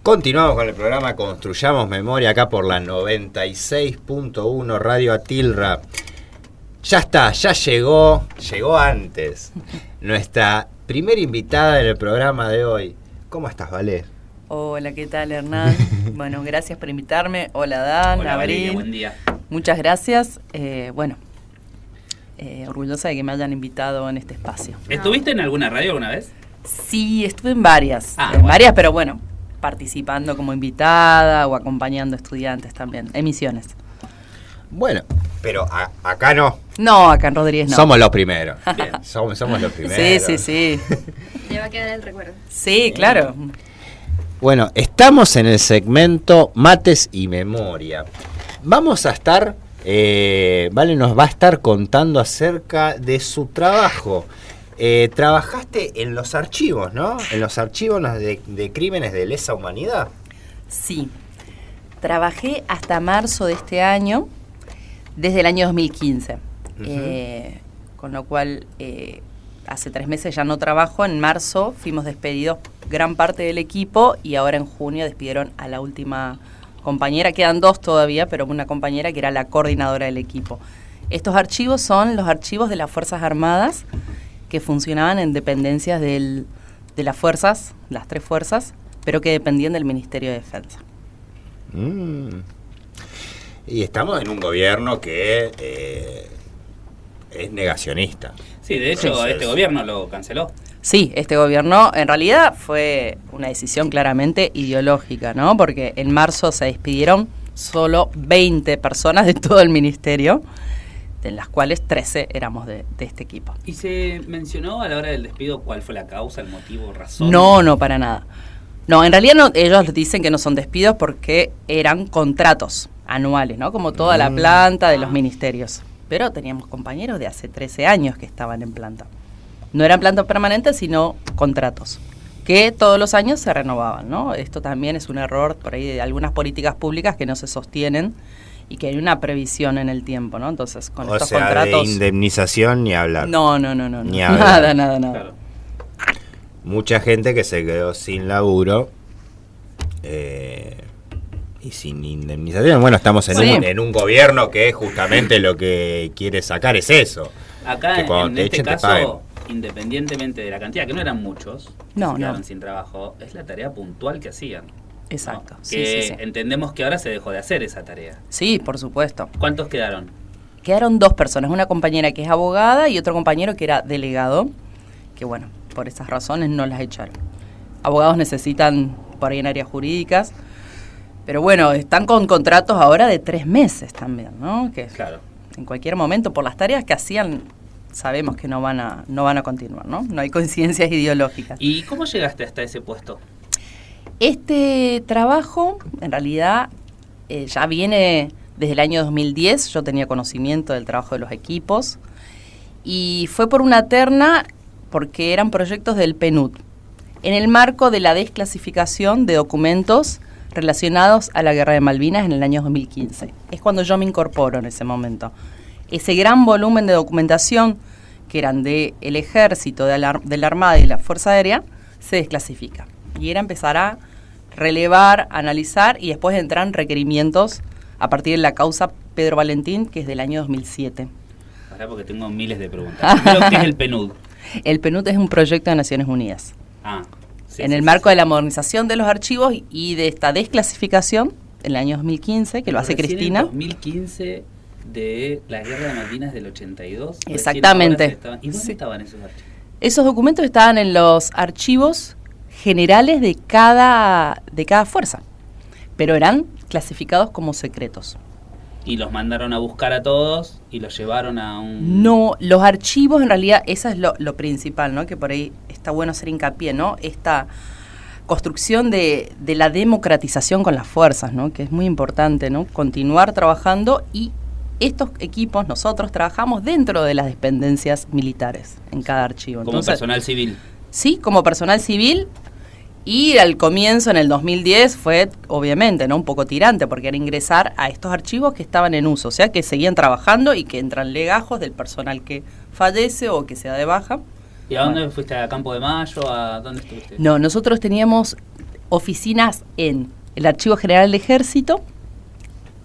Continuamos con el programa Construyamos Memoria acá por la 96.1 Radio Atilra. Ya está, ya llegó antes nuestra primera invitada en el programa de hoy. ¿Cómo estás, Vale? Hola, ¿qué tal, Hernán? Bueno, gracias por invitarme. Hola, Dan, Hola, Abril. Valeria, buen día. Muchas gracias. Orgullosa de que me hayan invitado en este espacio. ¿Estuviste en alguna radio alguna vez? Sí, estuve en varias. Bueno. Varias, pero bueno, participando como invitada o acompañando estudiantes también, emisiones. Bueno, pero acá no. No, acá en Rodríguez no. Somos los primeros. Bien. Somos los primeros. Sí. Le va a quedar el recuerdo. Sí, claro. Bueno, estamos en el segmento Mates y Memoria. Vamos a estar, Vale nos va a estar contando acerca de su trabajo. Trabajaste en los archivos, ¿no? En los archivos de crímenes de lesa humanidad. Sí. Trabajé hasta marzo de este año, desde el año 2015. Con lo cual, hace 3 meses ya no trabajo. En marzo fuimos despedidos gran parte del equipo y ahora en junio despidieron a la última compañera. Quedan 2 todavía, pero una compañera que era la coordinadora del equipo. Estos archivos son los archivos de las Fuerzas Armadas que funcionaban en dependencias de las fuerzas, las 3 fuerzas, pero que dependían del Ministerio de Defensa. Y estamos en un gobierno que es negacionista. Sí, de hecho, Entonces, este gobierno lo canceló. Sí, este gobierno en realidad fue una decisión claramente ideológica, ¿no? Porque en marzo se despidieron solo 20 personas de todo el ministerio, de las cuales 13 éramos de este equipo. ¿Y se mencionó a la hora del despido cuál fue la causa, el motivo, razón? No, para nada. No, en realidad no, ellos dicen que no son despidos porque eran contratos anuales, ¿no? Como toda la planta de los ministerios. Pero teníamos compañeros de hace 13 años que estaban en planta. No eran plantas permanentes, sino contratos, que todos los años se renovaban, ¿no? Esto también es un error por ahí de algunas políticas públicas que no se sostienen y que hay una previsión en el tiempo, ¿no? Entonces, con estos contratos... de indemnización ni hablar. No. Ni hablar. Nada. Claro. Mucha gente que se quedó sin laburo y sin indemnización. Bueno, estamos en un gobierno que justamente lo que quiere sacar es eso. Acá, que cuando en te este echen, te paguen. caso, independientemente de la cantidad, que no eran muchos, que se quedaron sin trabajo, es la tarea puntual que hacían. Exacto. ¿No? Sí. Que entendemos que ahora se dejó de hacer esa tarea. Sí, por supuesto. ¿Cuántos quedaron? Quedaron 2 personas, una compañera que es abogada y otro compañero que era delegado, que bueno, por esas razones no las echaron. Abogados necesitan por ahí en áreas jurídicas, pero bueno, están con contratos ahora de 3 meses también, ¿no? Que Claro. en cualquier momento, por las tareas que hacían, sabemos que no van a continuar, ¿no? No hay coincidencias ideológicas. ¿Y cómo llegaste hasta ese puesto? Este trabajo, en realidad, ya viene desde el año 2010. Yo tenía conocimiento del trabajo de los equipos y fue por una terna porque eran proyectos del PNUD, en el marco de la desclasificación de documentos relacionados a la Guerra de Malvinas en el año 2015. Es cuando yo me incorporo en ese momento. Ese gran volumen de documentación que eran del Ejército, de la Armada y la Fuerza Aérea, se desclasifica. Y era empezar a relevar, analizar y después entran requerimientos a partir de la causa Pedro Valentín, que es del año 2007. Ahora porque tengo miles de preguntas. Primero, ¿qué es el PNUD? El PNUD es un proyecto de Naciones Unidas. Sí, en el marco de la modernización de los archivos y de esta desclasificación, en el año 2015, que lo hace Cristina. En 2015 de la Guerra de Malvinas del 82. Exactamente. ¿Y dónde estaban esos archivos? Esos documentos estaban en los archivos generales de cada fuerza, pero eran clasificados como secretos. Y los mandaron a buscar a todos y los llevaron a un... No, los archivos en realidad, eso es lo principal, ¿no? Que por ahí está bueno hacer hincapié, ¿no? Esta construcción de la democratización con las fuerzas, ¿no? Que es muy importante, ¿no? Continuar trabajando y estos equipos, nosotros trabajamos dentro de las dependencias militares en cada archivo. Como Entonces, personal civil. Sí, como personal civil. Y al comienzo, en el 2010, fue obviamente no un poco tirante, porque era ingresar a estos archivos que estaban en uso, o sea, que seguían trabajando y que entran legajos del personal que fallece o que se da de baja. ¿Y a dónde fuiste? ¿A Campo de Mayo? ¿A dónde estuviste? No, nosotros teníamos oficinas en el Archivo General del Ejército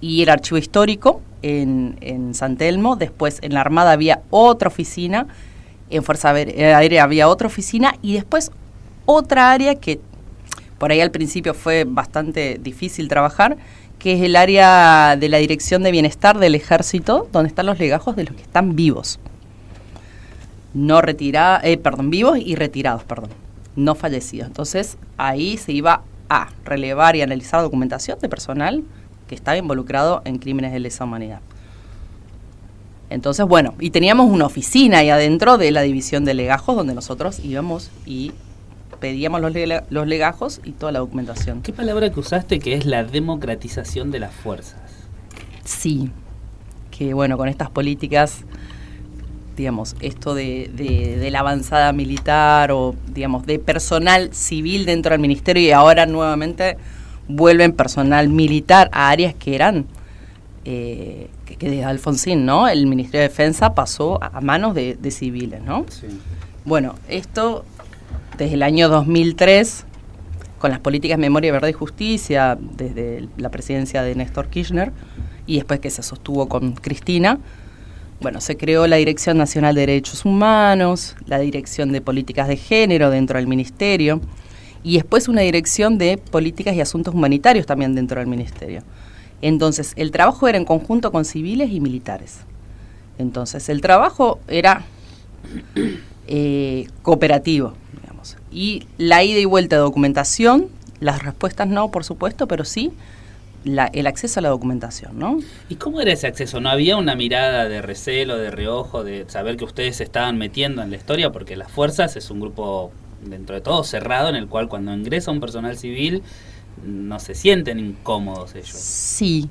y el Archivo Histórico en San Telmo. Después en la Armada había otra oficina, en Fuerza Aérea había otra oficina, y después otra área que por ahí al principio fue bastante difícil trabajar, que es el área de la Dirección de Bienestar del Ejército, donde están los legajos de los que están vivos. Vivos y retirados, no fallecidos. Entonces, ahí se iba a relevar y analizar documentación de personal que estaba involucrado en crímenes de lesa humanidad. Entonces, bueno, y teníamos una oficina ahí adentro de la división de legajos, donde nosotros íbamos y pedíamos los legajos y toda la documentación. ¿Qué palabra que usaste, que es la democratización de las fuerzas? Sí, que bueno, con estas políticas, digamos, esto de la avanzada militar o, digamos, de personal civil dentro del ministerio, y ahora nuevamente vuelven personal militar a áreas que eran, que desde Alfonsín, ¿no? El Ministerio de Defensa pasó a manos de civiles, ¿no? Sí. Bueno, esto desde el año 2003, con las políticas Memoria, Verdad y Justicia, desde la presidencia de Néstor Kirchner, y después que se sostuvo con Cristina, bueno, se creó la Dirección Nacional de Derechos Humanos, la Dirección de Políticas de Género dentro del Ministerio, y después una Dirección de Políticas y Asuntos Humanitarios también dentro del Ministerio. Entonces, el trabajo era en conjunto con civiles y militares. Entonces, el trabajo era cooperativo, digamos. Y la ida y vuelta de documentación, las respuestas no, por supuesto, pero sí el acceso a la documentación, ¿no? ¿Y cómo era ese acceso? ¿No había una mirada de recelo, de reojo, de saber que ustedes se estaban metiendo en la historia? Porque las fuerzas es un grupo, dentro de todo, cerrado, en el cual cuando ingresa un personal civil no se sienten incómodos ellos. Sí,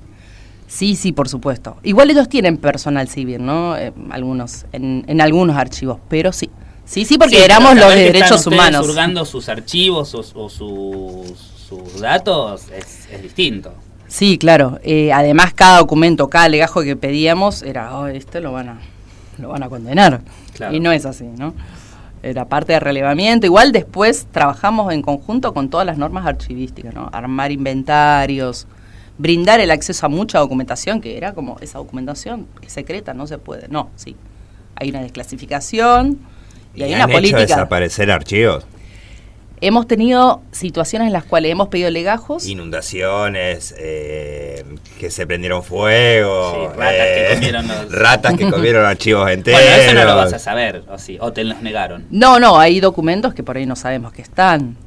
por supuesto. Igual ellos tienen personal civil, ¿no? Algunos, en algunos archivos, pero sí. Sí, porque éramos los de derechos humanos. Surgando sus archivos o sus datos es distinto. Sí, claro. Además, cada documento, cada legajo que pedíamos era, esto lo van a condenar. Claro. Y no es así, ¿no? Era parte de relevamiento. Igual después trabajamos en conjunto con todas las normas archivísticas, ¿no? Armar inventarios, brindar el acceso a mucha documentación, que era como, esa documentación es secreta, no se puede. No, sí. Hay una desclasificación y hay una política. ¿Han hecho desaparecer archivos? Hemos tenido situaciones en las cuales hemos pedido legajos. Inundaciones, que se prendieron fuego. Sí, ratas que comieron archivos enteros. Bueno, eso no lo vas a saber, o sí, o te los negaron. No, hay documentos que por ahí no sabemos que están,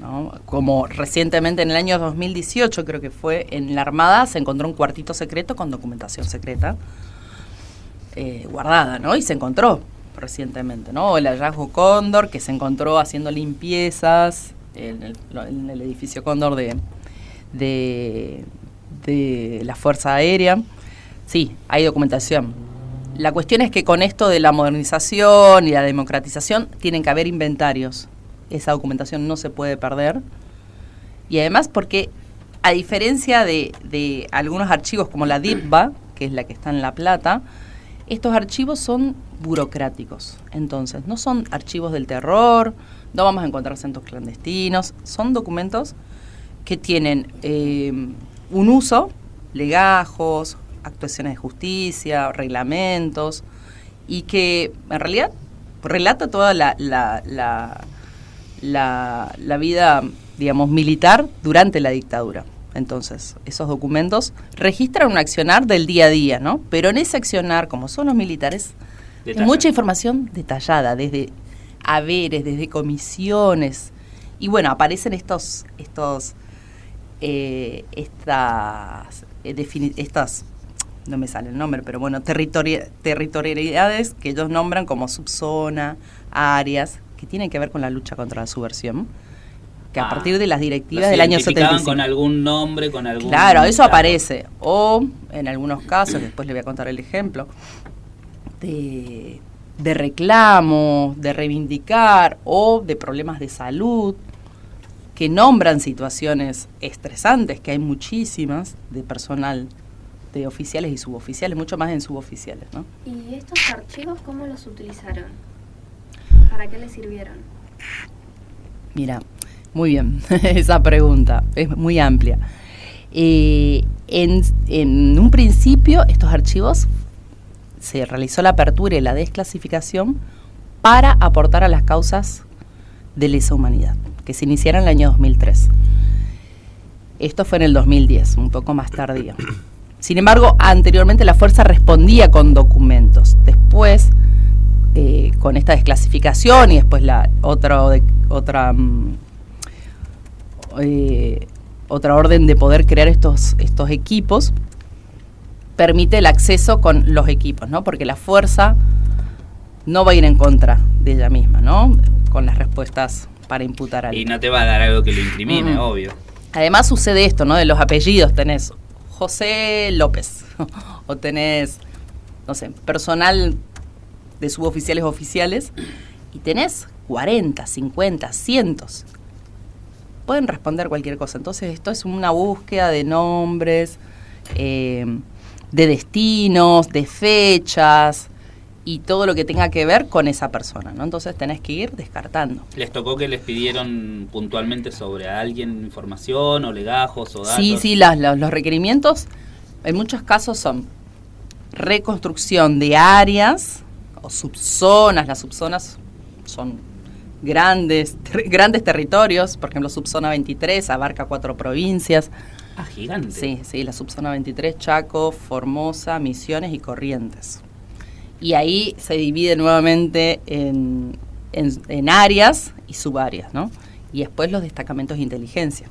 ¿no? Como recientemente en el año 2018, creo que fue, en la Armada se encontró un cuartito secreto con documentación secreta guardada, ¿no? Y se encontró recientemente, ¿no? El hallazgo Cóndor, que se encontró haciendo limpiezas en el edificio Cóndor de la Fuerza Aérea. Sí, hay documentación. La cuestión es que con esto de la modernización y la democratización tienen que haber inventarios. Esa documentación no se puede perder. Y además porque, a diferencia de algunos archivos como la DIPBA, que es la que está en La Plata, estos archivos son burocráticos. Entonces, no son archivos del terror, no vamos a encontrar centros clandestinos, son documentos que tienen un uso, legajos, actuaciones de justicia, reglamentos, y que en realidad relata toda la vida, digamos, militar durante la dictadura. Entonces, esos documentos registran un accionar del día a día, ¿no? Pero en ese accionar, como son los militares, hay mucha información detallada, desde haberes, desde comisiones. Y bueno, aparecen estas no me sale el nombre, pero bueno, territorialidades que ellos nombran como subzona, áreas, que tienen que ver con la lucha contra la subversión, que a partir de las directivas del año 75. Con algún nombre, con algún... Claro, eso aparece. O, en algunos casos, después le voy a contar el ejemplo, de reclamo, de reivindicar, o de problemas de salud, que nombran situaciones estresantes, que hay muchísimas, de personal, de oficiales y suboficiales, mucho más en suboficiales, ¿no? ¿Y estos archivos cómo los utilizaron? ¿Para qué les sirvieron? Mira, Muy bien, esa pregunta es muy amplia. En un principio, estos archivos se realizó la apertura y la desclasificación para aportar a las causas de lesa humanidad, que se iniciaron en el año 2003. Esto fue en el 2010, un poco más tardío. Sin embargo, anteriormente la Fuerza respondía con documentos. Después, con esta desclasificación y después otra orden de poder crear estos equipos, permite el acceso con los equipos, ¿no? Porque la Fuerza no va a ir en contra de ella misma, ¿no? Con las respuestas para imputar a alguien. Y no te va a dar algo que lo incrimine, obvio. Además sucede esto, ¿no? De los apellidos, tenés José López, o tenés, no sé, personal de suboficiales oficiales, y tenés 40, 50, cientos. Pueden responder cualquier cosa. Entonces esto es una búsqueda de nombres, de destinos, de fechas y todo lo que tenga que ver con esa persona, ¿no? Entonces tenés que ir descartando. ¿Les tocó que les pidieron puntualmente sobre alguien información o legajos o datos? Sí, los requerimientos en muchos casos son reconstrucción de áreas o subzonas. Las subzonas son grandes territorios. Por ejemplo, subzona 23 abarca 4 provincias. Ah, gigante. Sí, la subzona 23, Chaco, Formosa, Misiones y Corrientes. Y ahí se divide nuevamente en áreas y subáreas, ¿no? Y después los destacamentos de inteligencia.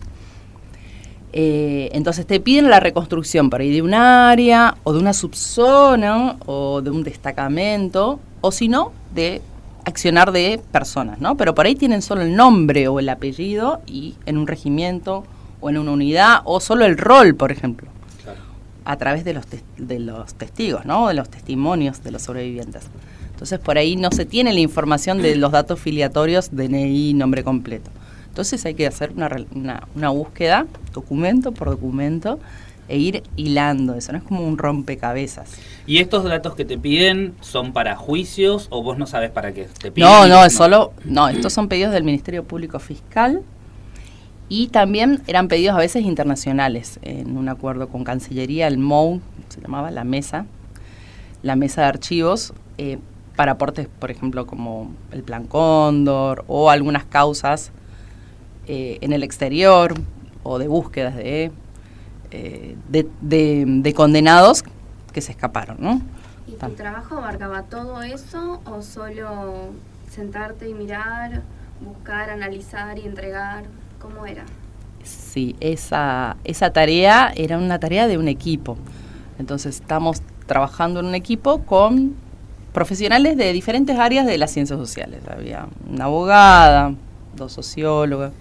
Entonces te piden la reconstrucción por ahí de un área, o de una subzona, o de un destacamento, o si no, de accionar de personas, ¿no? Pero por ahí tienen solo el nombre o el apellido, y en un regimiento, o en una unidad, o solo el rol, por ejemplo. A través de los testigos, ¿no? De los testimonios de los sobrevivientes. Entonces, por ahí no se tiene la información de los datos filiatorios, DNI, nombre completo. Entonces hay que hacer una búsqueda, documento por documento, e ir hilando eso, ¿no? Es como un rompecabezas. ¿Y estos datos que te piden son para juicios o vos no sabes para qué te piden? No, estos son pedidos del Ministerio Público Fiscal. Y también eran pedidos a veces internacionales, en un acuerdo con Cancillería, el MOU, se llamaba la mesa de archivos, para aportes, por ejemplo, como el Plan Cóndor, o algunas causas en el exterior, o de búsquedas de condenados que se escaparon, ¿no? ¿Y tu trabajo abarcaba todo eso, o solo sentarte y mirar, buscar, analizar y entregar? ¿Cómo era? Sí, esa tarea era una tarea de un equipo. Entonces estamos trabajando en un equipo con profesionales de diferentes áreas de las ciencias sociales. Había una abogada, 2 sociólogas,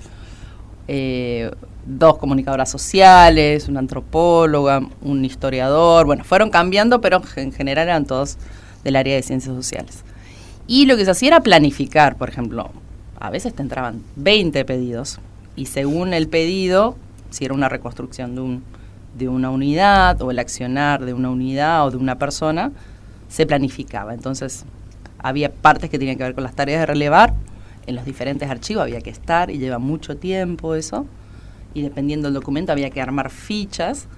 2 comunicadoras sociales, una antropóloga, un historiador. Bueno, fueron cambiando, pero en general eran todos del área de ciencias sociales. Y lo que se hacía era planificar, por ejemplo, a veces te entraban 20 pedidos, y según el pedido, si era una reconstrucción de una unidad, o el accionar de una unidad o de una persona, se planificaba. Entonces, había partes que tenían que ver con las tareas de relevar. En los diferentes archivos había que estar, y lleva mucho tiempo eso, y dependiendo del documento había que armar fichas,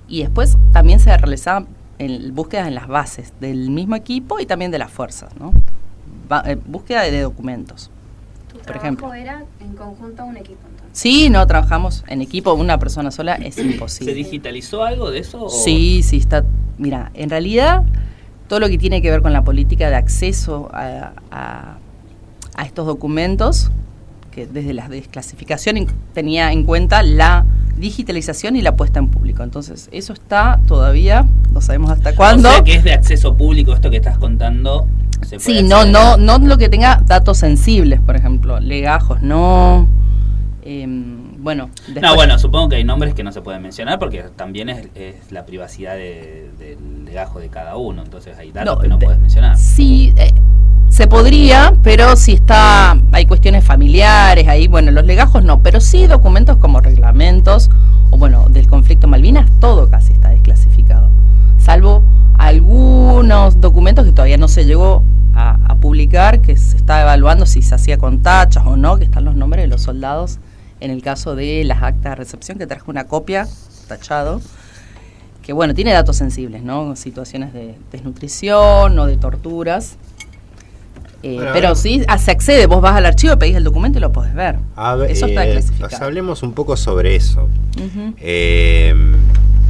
y después también se realizaban búsquedas en las bases del mismo equipo y también de las fuerzas, ¿no? Búsqueda de documentos. ¿Tu por trabajo ejemplo era en conjunto a un equipo, entonces? Sí, no trabajamos en equipo, una persona sola es imposible. ¿Se digitalizó algo de eso? Sí, está. Mira, en realidad todo lo que tiene que ver con la política de acceso a estos documentos, que desde la desclasificación tenía en cuenta la digitalización y la puesta en público. Entonces, eso está todavía, no sabemos hasta cuándo. O sea, que es de acceso público esto que estás contando. Sí, no lo que tenga datos sensibles, por ejemplo, legajos, no. Bueno, después... No, bueno, supongo que hay nombres que no se pueden mencionar porque también es la privacidad del legajo de cada uno, entonces hay datos que no puedes mencionar. Sí, se podría, pero si hay cuestiones familiares, ahí, bueno, los legajos no, pero sí documentos como reglamentos, o bueno, del conflicto Malvinas, todo casi está desclasificado, salvo algunos documentos que todavía no se llegó a publicar, que se está evaluando si se hacía con tachas o no, que están los nombres de los soldados en el caso de las actas de recepción, que traje una copia, tachado, que bueno, tiene datos sensibles, ¿no? Situaciones de desnutrición o de torturas. Bueno, pero sí, se accede, vos vas al archivo, pedís el documento y lo podés ver. Eso está clasificado. Pues hablemos un poco sobre eso. Uh-huh.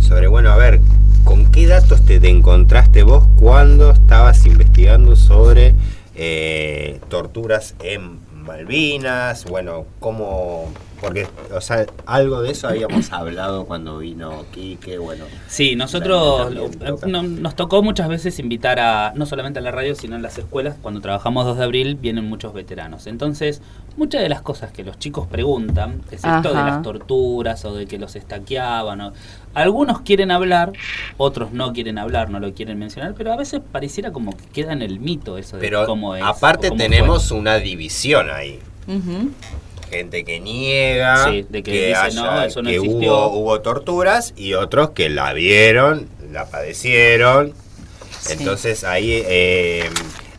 Sobre, bueno, a ver, ¿con qué datos te encontraste vos cuando estabas investigando sobre torturas en Malvinas? Bueno, ¿cómo...? Porque, o sea, algo de eso habíamos hablado cuando vino Quique, bueno. Sí, nosotros nos tocó muchas veces invitar a, no solamente a la radio, sino en las escuelas. Cuando trabajamos 2 de abril vienen muchos veteranos. Entonces, muchas de las cosas que los chicos preguntan, es esto de las torturas o de que los estaqueaban, o, algunos quieren hablar, otros no quieren hablar, no lo quieren mencionar, pero a veces pareciera como que queda en el mito eso de cómo es. Aparte tenemos una división ahí. Uh-huh. Gente que niega, sí, de que dice, no, eso no que existió. hubo torturas, y otros que la vieron, la padecieron. Sí. Entonces ahí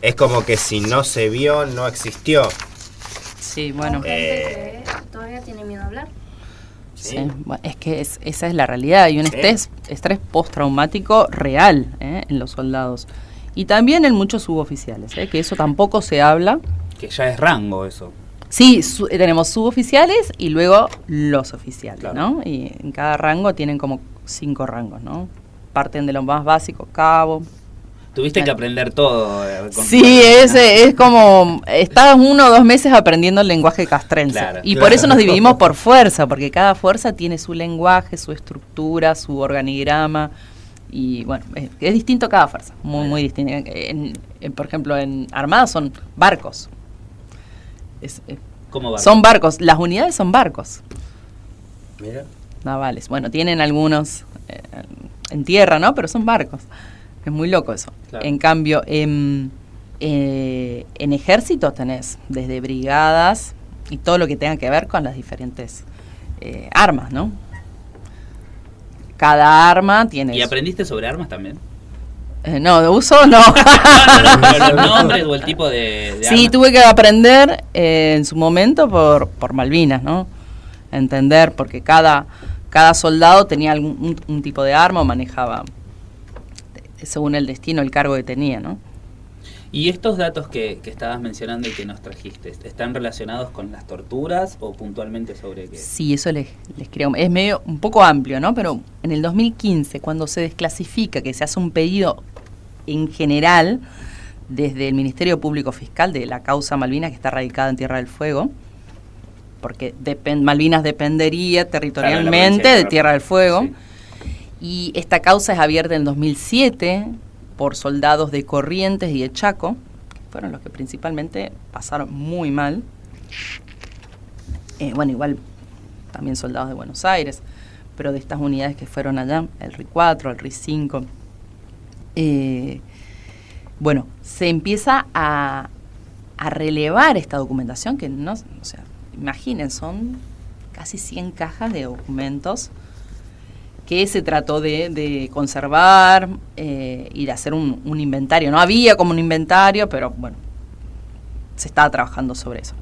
es como que si no se vio, no existió. Sí, bueno. Gente que todavía tiene miedo a hablar. Sí, bueno, es que esa es la realidad. Hay un estrés postraumático real en los soldados. Y también en muchos suboficiales, que eso tampoco se habla. Que ya es rango eso. Sí, tenemos suboficiales y luego los oficiales, claro, ¿no? Y en cada rango tienen como 5 rangos, ¿no? Parten de lo más básico, cabo. Tuviste que aprender todo. Sí, es como, estás 1 o 2 meses aprendiendo el lenguaje castrense. Claro, y por eso nos dividimos por fuerza, porque cada fuerza tiene su lenguaje, su estructura, su organigrama. Y bueno, es distinto cada fuerza, muy distinto. Por ejemplo, en Armada son barcos. ¿Cómo barcos? Son barcos, las unidades son barcos. Mira. Navales. Bueno, tienen algunos en tierra, ¿no? Pero son barcos. Es muy loco eso. Claro. En cambio, en ejércitos tenés desde brigadas y todo lo que tenga que ver con las diferentes armas, ¿no? Cada arma tiene... ¿Y aprendiste sobre armas también? No, de uso no. Pero los nombres o el tipo de sí, armas. tuve que aprender en su momento por Malvinas, ¿no? Entender, porque cada soldado tenía un tipo de arma o manejaba según el destino, el cargo que tenía, ¿no? ¿Y estos datos que estabas mencionando y que nos trajiste, están relacionados con las torturas o puntualmente sobre qué? Sí, eso les creo. Es medio un poco amplio, ¿no? Pero en el 2015, cuando se desclasifica, que se hace un pedido en general desde el Ministerio Público Fiscal de la causa Malvinas, que está radicada en Tierra del Fuego, porque Malvinas dependería territorialmente de Tierra del Fuego, sí. Y esta causa es abierta en 2007 por soldados de Corrientes y de Chaco, que fueron los que principalmente pasaron muy mal. Bueno, igual también soldados de Buenos Aires, pero de estas unidades que fueron allá, el RI 4, el RI 5. Bueno, se empieza a relevar esta documentación que no, o sea, imaginen, son casi 100 cajas de documentos que se trató de conservar y de hacer un inventario. No había como un inventario, pero bueno, se estaba trabajando sobre eso.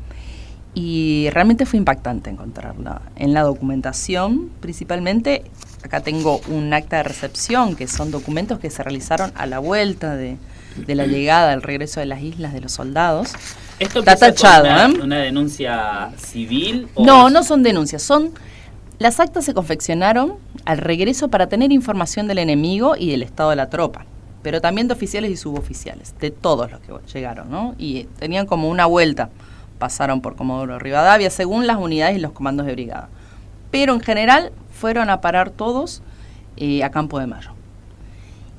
Y realmente fue impactante encontrarla. En la documentación, principalmente, acá tengo un acta de recepción, que son documentos que se realizaron a la vuelta de la llegada, del regreso de las islas de los soldados. ¿Esto está tachado, una denuncia civil? ¿O no son denuncias, son... Las actas se confeccionaron al regreso para tener información del enemigo y del estado de la tropa, pero también de oficiales y suboficiales, de todos los que llegaron, ¿no? Y tenían como una vuelta, pasaron por Comodoro Rivadavia, según las unidades y los comandos de brigada. Pero en general fueron a parar todos a Campo de Mayo.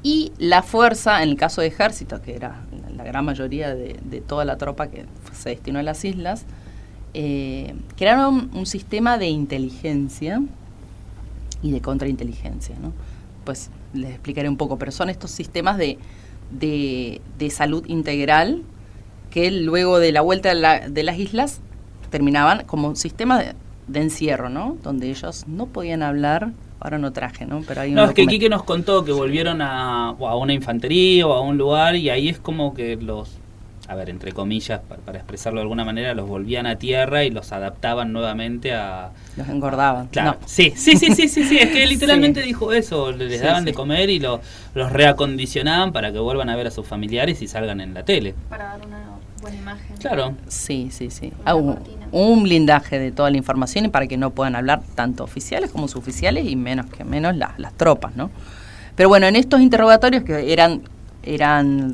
Y la fuerza, en el caso de ejército, que era la gran mayoría de toda la tropa que se destinó a las islas, crearon un sistema de inteligencia y de contrainteligencia, ¿no? Pues les explicaré un poco, pero son estos sistemas de salud integral que luego de la vuelta de las islas terminaban como un sistema de encierro, ¿no? Donde ellos no podían hablar. Ahora no traje, ¿no? Pero hay no, es que Quique nos contó que volvieron a una infantería o a un lugar y ahí es como que los a ver, entre comillas, para expresarlo de alguna manera, los volvían a tierra y los adaptaban nuevamente a... Los engordaban. Claro, No. sí, es que literalmente dijo eso, les daban de comer y los reacondicionaban para que vuelvan a ver a sus familiares y salgan en la tele. Para dar una buena imagen. Claro. Sí. Una Un, cortina. un blindaje de toda la información y para que no puedan hablar tanto oficiales como suboficiales y menos las tropas, ¿no? Pero bueno, en estos interrogatorios que eran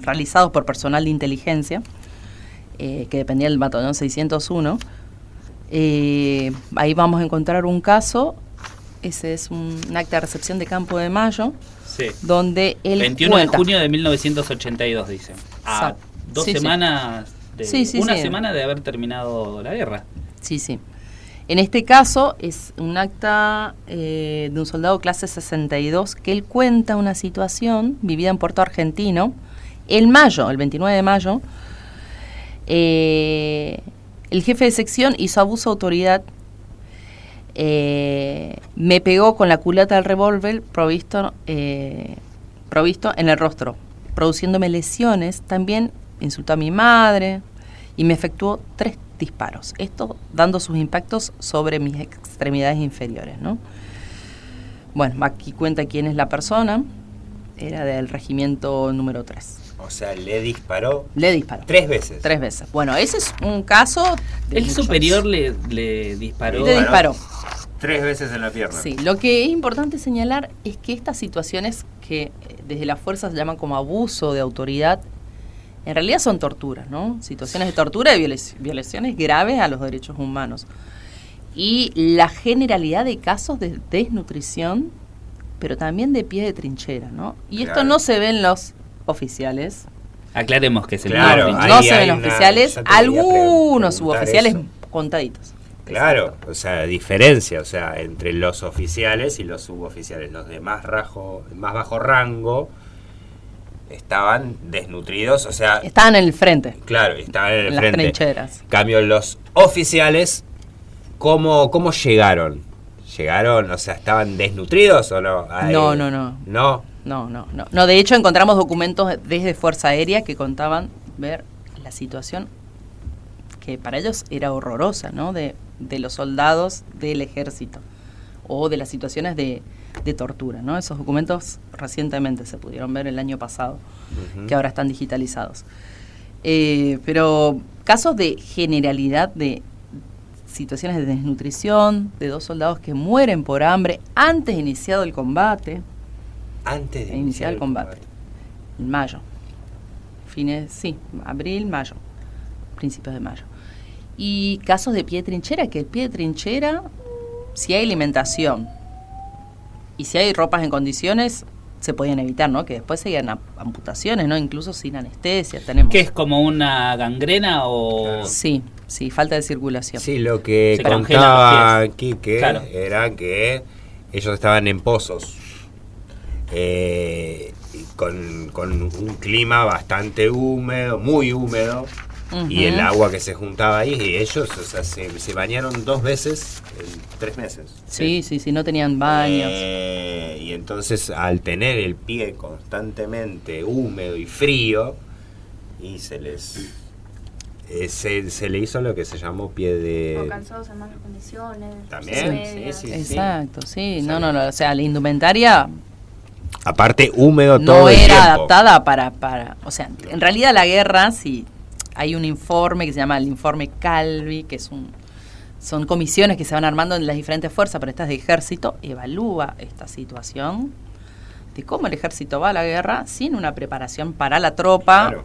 realizados por personal de inteligencia, que dependía del batallón 601, ahí vamos a encontrar un caso, ese es un acta de recepción de Campo de Mayo, Sí. donde él 21 cuenta. de junio de 1982, dice. A Exacto. 2 Sí, sí. semanas, una semana de haber terminado la guerra. Sí. En este caso es un acta de un soldado clase 62 que él cuenta una situación vivida en Puerto Argentino el 29 de mayo. El jefe de sección hizo abuso de autoridad, me pegó con la culata del revólver provisto en el rostro, produciéndome lesiones. También insultó a mi madre y me efectuó 3 disparos. Esto dando sus impactos sobre mis extremidades inferiores, ¿no? Bueno, aquí cuenta quién es la persona. Era del regimiento número 3. O sea, le disparó Le disparó. 3 veces. 3 veces. Bueno, ese es un caso de El muchos. superior le disparó. Le disparó. 3 veces en la pierna. Sí, lo que es importante señalar es que estas situaciones que desde las fuerzas se llaman como abuso de autoridad, en realidad son torturas, ¿no? Situaciones de tortura y violaciones graves a los derechos humanos. Y la generalidad de casos de desnutrición, pero también de pie de trinchera, ¿no? Y esto Claro. no se ve en los oficiales. Aclaremos que es el Claro, mismo. ahí No se ven hay los una- oficiales, yo te quería algunos preguntar suboficiales eso. contaditos. Claro, Exacto. o sea, diferencia, o sea, entre los oficiales y los suboficiales. Los de más bajo rango estaban desnutridos, o sea, Estaban en el frente, claro, estaban en el en las frente. trincheras. En cambio, los oficiales, ¿cómo llegaron? ¿Llegaron, o sea, estaban desnutridos o no? No. ¿No? No, de hecho encontramos documentos desde Fuerza Aérea que contaban ver la situación que para ellos era horrorosa, ¿no? De los soldados del ejército o de las situaciones de tortura, ¿no? Esos documentos recientemente se pudieron ver el año pasado, Ujú. que ahora están digitalizados. Pero casos de generalidad de situaciones de desnutrición, de 2 soldados que mueren por hambre antes de iniciado el combate, Antes de iniciar el combate. En mayo. Abril, mayo. Principios de mayo. Y casos de pie de trinchera, que el pie de trinchera, si hay alimentación y si hay ropas en condiciones, se podían evitar, ¿no? Que después seguían amputaciones, ¿no? Incluso sin anestesia tenemos. ¿Qué es como una gangrena o...? Claro. Sí, falta de circulación. Sí, lo que Se congelan contaba los pies. Quique Claro. era que ellos estaban en pozos, con un clima bastante húmedo, muy húmedo, y el Ujú. agua que se juntaba ahí, y ellos, o sea, se bañaron 2 veces en 3 meses. Sí, no tenían baños. Y entonces, al tener el pie constantemente húmedo y frío, y se le hizo lo que se llamó pie O de... cansados en malas condiciones. También, sin sí, medias. sí. Exacto, sí. No, o sea, la indumentaria Aparte, húmedo todo no el era tiempo. adaptada para, o sea, en realidad la guerra, sí, hay un informe que se llama el informe Calvi, que son comisiones que se van armando en las diferentes fuerzas, pero esta es de ejército, evalúa esta situación de cómo el ejército va a la guerra sin una preparación para la tropa, Claro.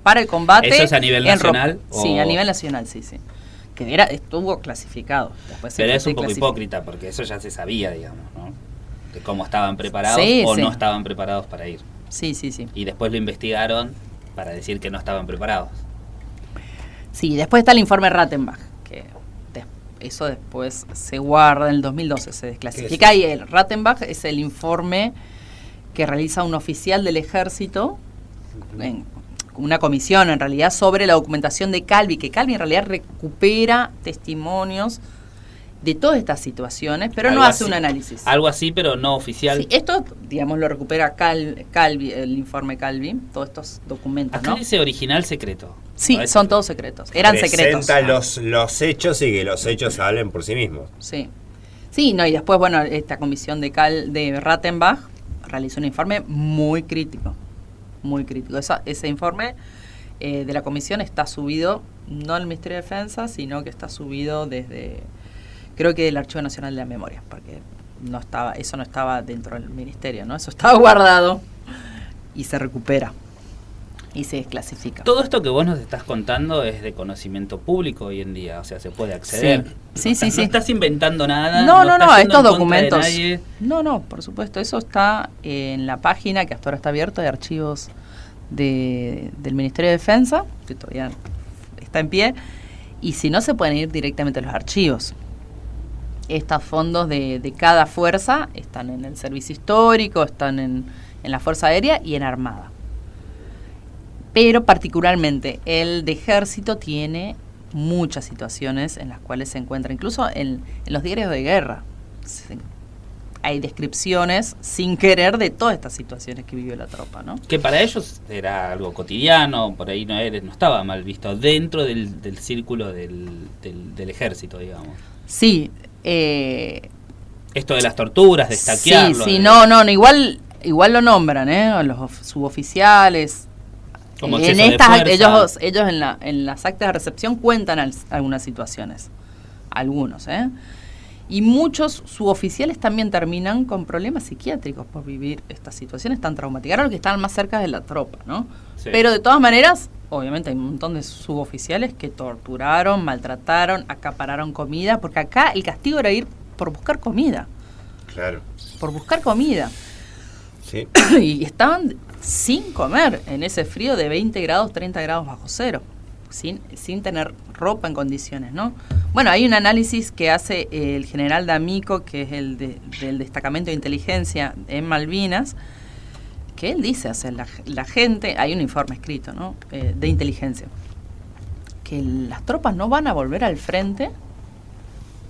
para el combate. ¿Eso es a nivel en ropa. nacional, Sí, o- a nivel nacional, sí. Que estuvo clasificado. Después se Pero es fue un poco clasificado. hipócrita, porque eso ya se sabía, digamos, ¿no? De cómo estaban preparados Sí, o sí. no estaban preparados para ir. Sí. Y después lo investigaron para decir que no estaban preparados. Sí, después está el informe Rattenbach, que eso después se guarda en el 2012, se desclasifica. Y el Rattenbach es el informe que realiza un oficial del ejército, una comisión en realidad, sobre la documentación de Calvi, que Calvi en realidad recupera testimonios de todas estas situaciones, pero Algo no hace así. un análisis. Algo así, pero no oficial. Sí, esto, digamos, lo recupera Calvi, el informe Calvi, todos estos documentos, Acá ¿no? dice original secreto. Sí, Parece- son todos secretos. Eran secretos. Presenta los hechos y que los hechos hablen por sí mismos. Sí. Sí, no, y después, bueno, esta comisión de Rattenbach realizó un informe muy crítico. Muy crítico. Ese informe de la comisión está subido, no al Ministerio de Defensa, sino que está subido desde, creo que del Archivo Nacional de la Memoria, porque eso no estaba dentro del ministerio, ¿no? Eso estaba guardado y se recupera y se desclasifica. Todo esto que vos nos estás contando es de conocimiento público hoy en día, o sea, se puede acceder. Sí, sí, No estás inventando nada. No, estás yendo estos en contra de documentos. nadie. No, por supuesto, eso está en la página que hasta ahora está abierta de archivos del Ministerio de Defensa, que todavía está en pie, y si no se pueden ir directamente a los archivos. Estos fondos de cada fuerza están en el servicio histórico, están en la Fuerza Aérea y en Armada. Pero particularmente el de Ejército tiene muchas situaciones en las cuales se encuentra, incluso en los diarios de guerra. Hay descripciones sin querer de todas estas situaciones que vivió la tropa, ¿no? Que para ellos era algo cotidiano, por ahí no estaba mal visto, dentro del círculo del ejército, digamos. Sí. Esto de las torturas, de estaquearlo. Sí, no, igual lo nombran, los suboficiales. Como En exceso de estas, fuerza. ellos en las actas de recepción cuentan algunas situaciones, algunos, y muchos suboficiales también terminan con problemas psiquiátricos por vivir estas situaciones tan traumáticas, los que están más cerca de la tropa, ¿no? Sí. Pero de todas maneras, obviamente hay un montón de suboficiales que torturaron, maltrataron, acapararon comida, porque acá el castigo era ir por buscar comida, Claro. por buscar comida. Sí. Y estaban sin comer en ese frío de 20 grados, 30 grados bajo cero, sin tener ropa en condiciones, ¿no? Bueno, hay un análisis que hace el general D'Amico, que es el del destacamento de inteligencia en Malvinas, que él dice, la gente, hay un informe escrito, ¿no? De inteligencia, que las tropas no van a volver al frente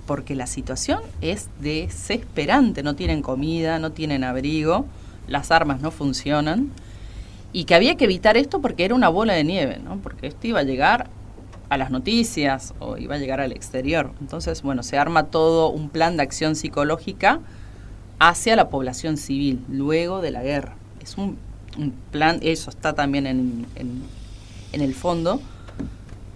porque la situación es desesperante, no tienen comida, no tienen abrigo, las armas no funcionan, y que había que evitar esto porque era una bola de nieve, ¿no? Porque esto iba a llegar a las noticias o iba a llegar al exterior. Entonces, bueno, se arma todo un plan de acción psicológica hacia la población civil luego de la guerra. Es un plan, eso está también en el fondo,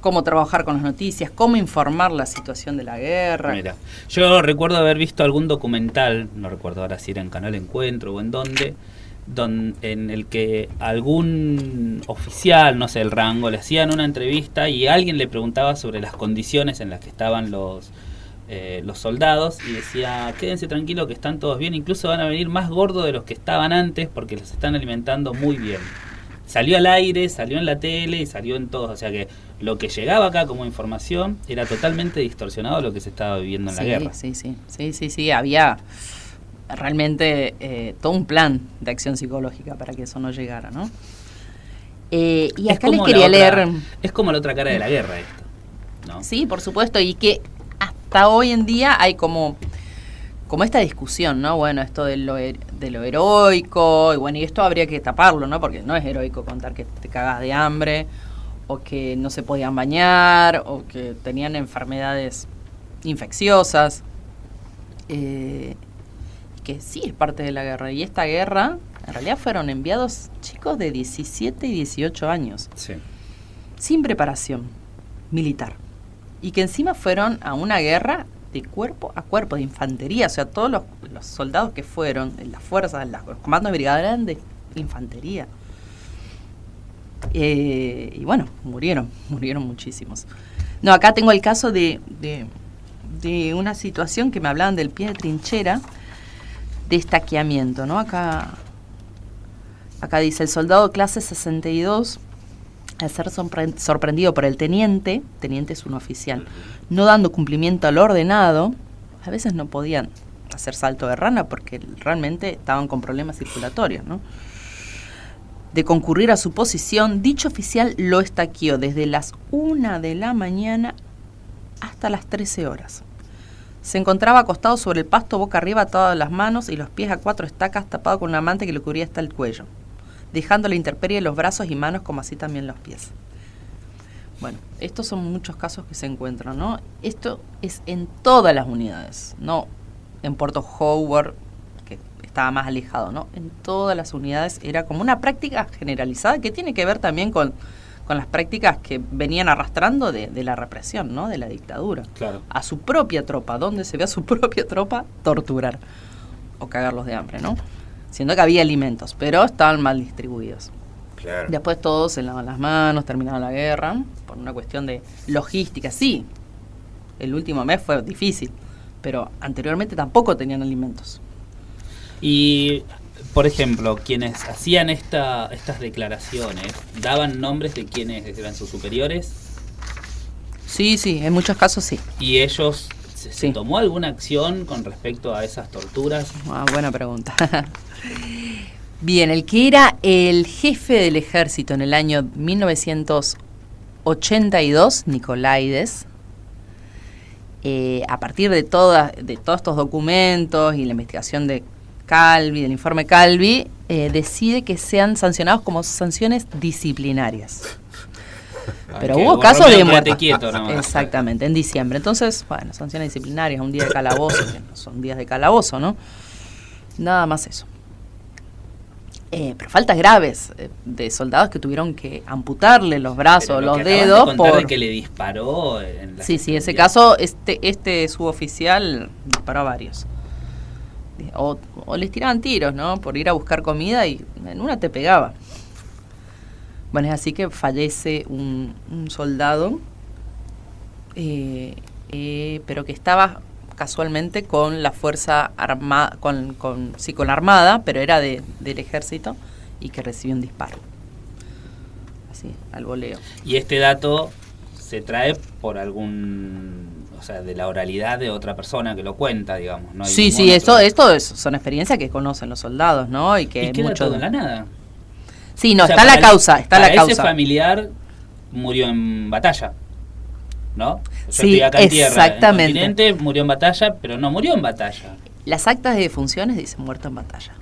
cómo trabajar con las noticias, cómo informar la situación de la guerra. Mira, yo recuerdo haber visto algún documental, no recuerdo ahora si era en Canal Encuentro o en dónde, en el que algún oficial, no sé el rango, le hacían una entrevista y alguien le preguntaba sobre las condiciones en las que estaban los soldados y decía, quédense tranquilos que están todos bien, incluso van a venir más gordos de los que estaban antes porque los están alimentando muy bien. Salió al aire, salió en la tele y salió en todos, o sea que lo que llegaba acá como información era totalmente distorsionado a lo que se estaba viviendo en la guerra. Sí, había realmente todo un plan de acción psicológica para que eso no llegara, ¿no? Y acá les quería leer... Es como la otra cara de la guerra esto, ¿no? Sí, por supuesto, y que hasta hoy en día hay como esta discusión, ¿no? Bueno, esto de lo heroico, y bueno, y esto habría que taparlo, ¿no? Porque no es heroico contar que te cagas de hambre, o que no se podían bañar, o que tenían enfermedades infecciosas, que sí es parte de la guerra. Y esta guerra, en realidad fueron enviados chicos de 17 y 18 años, Sí. sin preparación militar, y que encima fueron a una guerra de cuerpo a cuerpo, de infantería, o sea, todos los soldados que fueron en las fuerzas, los comandos de brigada eran de infantería. Y bueno, murieron muchísimos. No, acá tengo el caso de una situación que me hablaban del pie de trinchera, de estaqueamiento, ¿no? Acá dice, el soldado clase 62, al ser sorprendido por el teniente es un oficial, no dando cumplimiento al ordenado, a veces no podían hacer salto de rana porque realmente estaban con problemas circulatorios, ¿no? De concurrir a su posición, dicho oficial lo estaqueó desde las 1 de la mañana hasta las 13 horas, Se encontraba acostado sobre el pasto, boca arriba, atadas las manos y los pies a 4 estacas, tapado con una manta que le cubría hasta el cuello, dejando la intemperie los brazos y manos, como así también los pies. Bueno, estos son muchos casos que se encuentran, ¿no? Esto es en todas las unidades, no en Puerto Howard, que estaba más alejado, ¿no? En todas las unidades era como una práctica generalizada que tiene que ver también con las prácticas que venían arrastrando de la represión, ¿no? De la dictadura. Claro. A su propia tropa, donde se ve a su propia tropa torturar o cagarlos de hambre, ¿no? Siendo que había alimentos, pero estaban mal distribuidos. Claro. Después todos se lavan las manos, terminaron la guerra, por una cuestión de logística. Sí, el último mes fue difícil, pero anteriormente tampoco tenían alimentos. Y, por ejemplo, quienes hacían estas declaraciones, ¿daban nombres de quienes eran sus superiores? Sí, en muchos casos sí. ¿Y ellos, se Sí. tomó alguna acción con respecto a esas torturas? Buena pregunta. Bien, el que era el jefe del ejército en el año 1982, Nicolaides, a partir de todos estos documentos y la investigación de Calvi, del informe Calvi, decide que sean sancionados como sanciones disciplinarias. Pero Que hubo vos, casos de Romeo, muerte. quédate quieto nomás. Exactamente, en diciembre. Entonces, bueno, sanciones disciplinarias, un día de calabozo, que no son días de calabozo, ¿no? Nada más eso. Pero faltas graves de soldados que tuvieron que amputarle los brazos, Pero lo los que acabas de dedos contar por... de que le disparó en la Sí, ese experiencia. caso, este suboficial disparó a varios. O les tiraban tiros, ¿no? Por ir a buscar comida y en una te pegaba. Bueno, es así que fallece un soldado, pero que estaba casualmente con la fuerza armada, con la armada, pero era del ejército y que recibió un disparo. Así, al voleo. Y este dato se trae por o sea, de la oralidad de otra persona que lo cuenta, digamos. No hay Sí, ningún otro- son experiencias que conocen los soldados, ¿no? Y que ¿Y queda mucho todo en la nada? Sí, no, O sea, está para la causa, está para la ese causa. familiar murió en batalla, ¿no? Yo Sí, estoy acá en tierra, exactamente. en el continente, murió en batalla, pero no murió en batalla. Las actas de defunciones dicen muerto en batalla.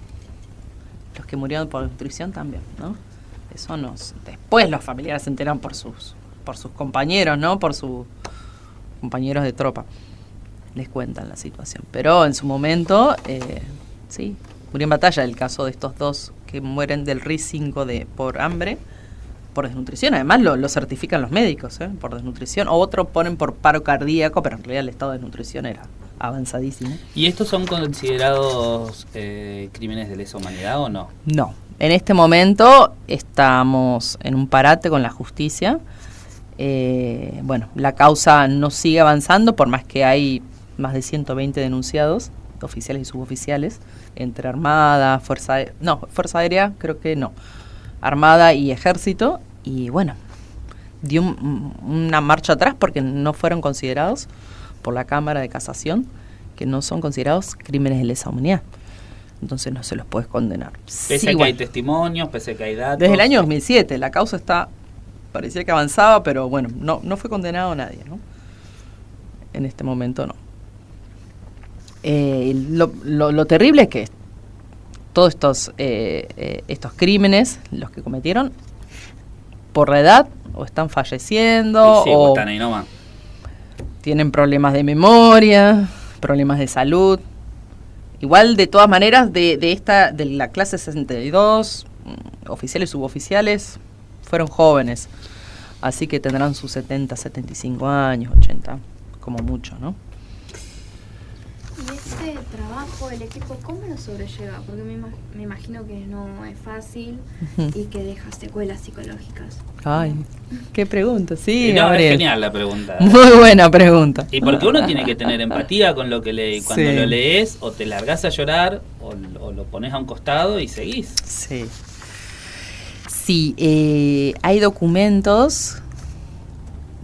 Los que murieron por nutrición también, ¿no? Eso después los familiares se enteran por sus compañeros, ¿no? Por sus compañeros de tropa. Les cuentan la situación. Pero en su momento, sí, murió en batalla. El caso de estos dos que mueren del RI-5 por hambre, por desnutrición. Además lo certifican los médicos, por desnutrición. O otros ponen por paro cardíaco, pero en realidad el estado de desnutrición era avanzadísimo. ¿Y estos son considerados crímenes de lesa humanidad o no? No. En este momento estamos en un parate con la justicia. Bueno, la causa no sigue avanzando, por más que hay más de 120 denunciados, oficiales y suboficiales, entre Armada, Fuerza Aérea, creo que no, Armada y Ejército, y bueno, dio una marcha atrás porque no fueron considerados por la Cámara de Casación, que no son considerados crímenes de lesa humanidad. Entonces no se los puedes condenar. Pese a Sí, que bueno, hay testimonios, pese a que hay datos. desde el año 2007, la causa parecía que avanzaba, pero bueno, no fue condenado nadie, ¿no? En este momento no. Lo terrible es que todos estos crímenes, los que cometieron, por la edad, o están falleciendo, Sí, o están ahí nomás. tienen problemas de memoria, problemas de salud. Igual, de todas maneras, de la clase 62, oficiales y suboficiales, fueron jóvenes. Así que tendrán sus 70, 75 años, 80, como mucho, ¿no? Y ese trabajo, el equipo, ¿cómo lo sobrelleva? Porque me imagino que no es fácil y que deja secuelas psicológicas. Ay, qué pregunta, sí, No, es Gabriel. genial la pregunta. Muy buena pregunta. Y porque uno tiene que tener empatía con lo que lees. Cuando Sí. lo lees, o te largás a llorar, o lo pones a un costado y seguís. Sí. Sí, hay documentos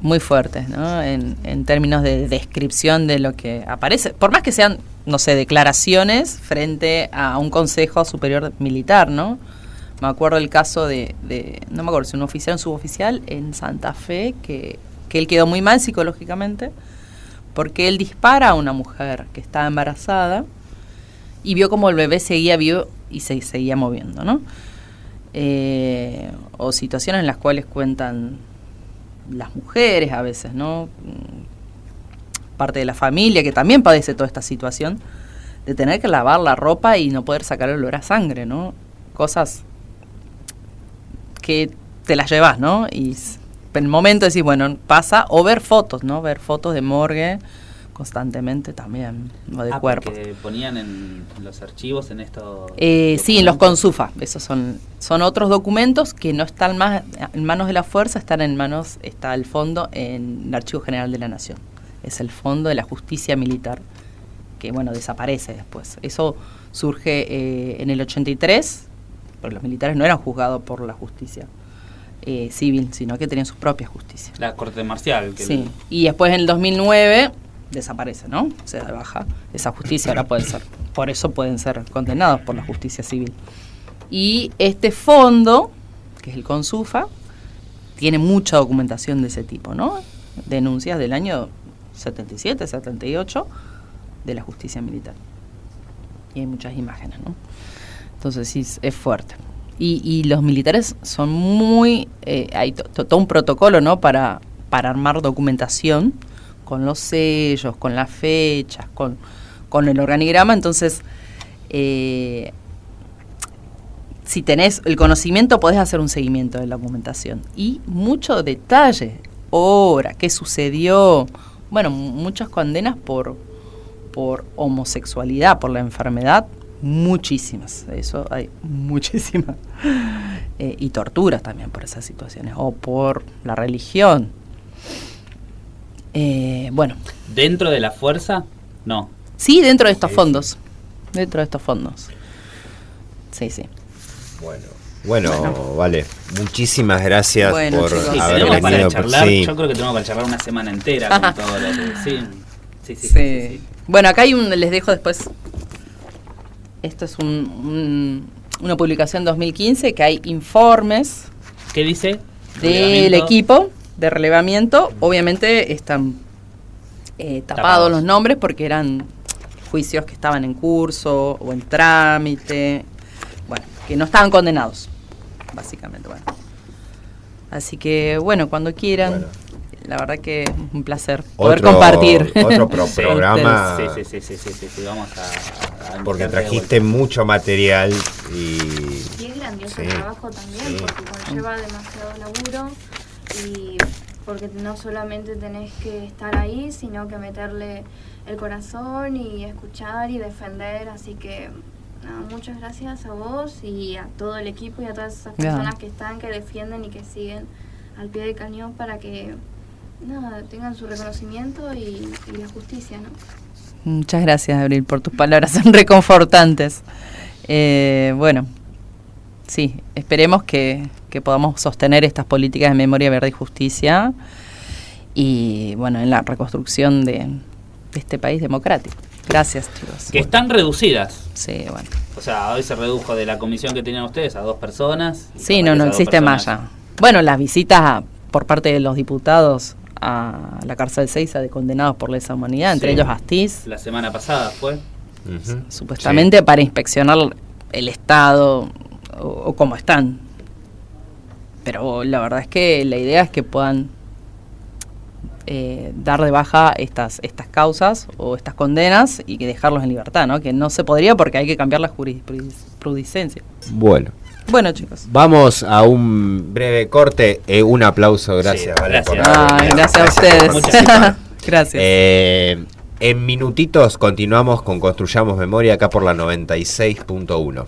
muy fuertes, ¿no? En términos de descripción de lo que aparece. Por más que sean, no sé, declaraciones frente a un Consejo Superior Militar, ¿no? Me acuerdo el caso no me acuerdo si un oficial o un suboficial en Santa Fe, que él quedó muy mal psicológicamente porque él dispara a una mujer que estaba embarazada y vio como el bebé seguía vivo y se seguía moviendo, ¿no? O situaciones en las cuales cuentan las mujeres a veces, ¿no? Parte de la familia que también padece toda esta situación de tener que lavar la ropa y no poder sacar el olor a sangre, ¿no? Cosas que te las llevas, ¿no? Y en el momento decís, bueno, pasa, o ver fotos, ¿no? Ver fotos de morgue constantemente también, o de cuerpos. Porque ponían en los archivos en estos... Sí, en los CONSUFA, esos son otros documentos que no están más en manos de la fuerza, está el fondo en el Archivo General de la Nación. Es el fondo de la justicia militar, que bueno, desaparece después. Eso surge en el 83, porque los militares no eran juzgados por la justicia civil, sino que tenían su propia justicia. La corte marcial. Sí, y después en el 2009 desaparece, ¿no? Se da de baja esa justicia, ahora por eso pueden ser condenados por la justicia civil. Y este fondo, que es el CONSUFA, tiene mucha documentación de ese tipo, ¿no? Denuncias del año 77, 78 de la justicia militar. Y hay muchas imágenes, ¿no? Entonces sí, es fuerte. Y los militares son muy... hay todo un protocolo, ¿no? Para armar documentación con los sellos, con las fechas, con el organigrama. Entonces, si tenés el conocimiento, podés hacer un seguimiento de la documentación. Y mucho detalle, hora, qué sucedió. Bueno, muchas condenas por homosexualidad, por la enfermedad, muchísimas. Eso hay muchísimas. Y torturas también por esas situaciones. O por la religión. Bueno. ¿Dentro de la fuerza? No. Sí, dentro de estos fondos. Dentro de estos fondos. Sí, sí. Bueno, vale. Muchísimas gracias por chicos, haber tenemos para venido. charlar, yo creo que tenemos para charlar una semana entera con todo lo que... Sí. Bueno, acá hay les dejo después. Esto es una publicación 2015 que hay informes. ¿Qué dice? Del equipo de relevamiento. Obviamente están tapados los nombres porque eran juicios que estaban en curso o en trámite. Bueno, que no estaban condenados, básicamente. Bueno. Así que, bueno, cuando quieran. Bueno. La verdad que es un placer poder compartir. Otro programa. Sí, vamos a porque trajiste mucho material y es grandioso el trabajo también, porque conlleva demasiado laburo y porque no solamente tenés que estar ahí, sino que meterle el corazón y escuchar y defender, así que nada, muchas gracias a vos y a todo el equipo y a todas esas personas que están, que defienden y que siguen al pie del cañón para que tengan su reconocimiento y la justicia, ¿no? Muchas gracias, Abril, por tus palabras, son reconfortantes. Bueno, sí, esperemos que podamos sostener estas políticas de memoria, verdad y justicia y, bueno, en la reconstrucción de este país democrático. Gracias, chicos. Que están reducidas. Sí, bueno. O sea, hoy se redujo de la comisión que tenían ustedes a 2 personas. Sí, no existe más ya. Bueno, las visitas por parte de los diputados a la cárcel Seiza de condenados por lesa humanidad, entre ellos Astiz. La semana pasada fue. Supuestamente para inspeccionar el estado o cómo están. Pero la verdad es que la idea es que puedan dar de baja estas causas o estas condenas y que dejarlos en libertad, ¿no? Que no se podría porque hay que cambiar la jurisprudencia. Bueno, chicos. Vamos a un breve corte. Un aplauso, gracias. Sí, vale, gracias a ustedes. Gracias. En minutitos continuamos con Construyamos Memoria acá por la 96.1.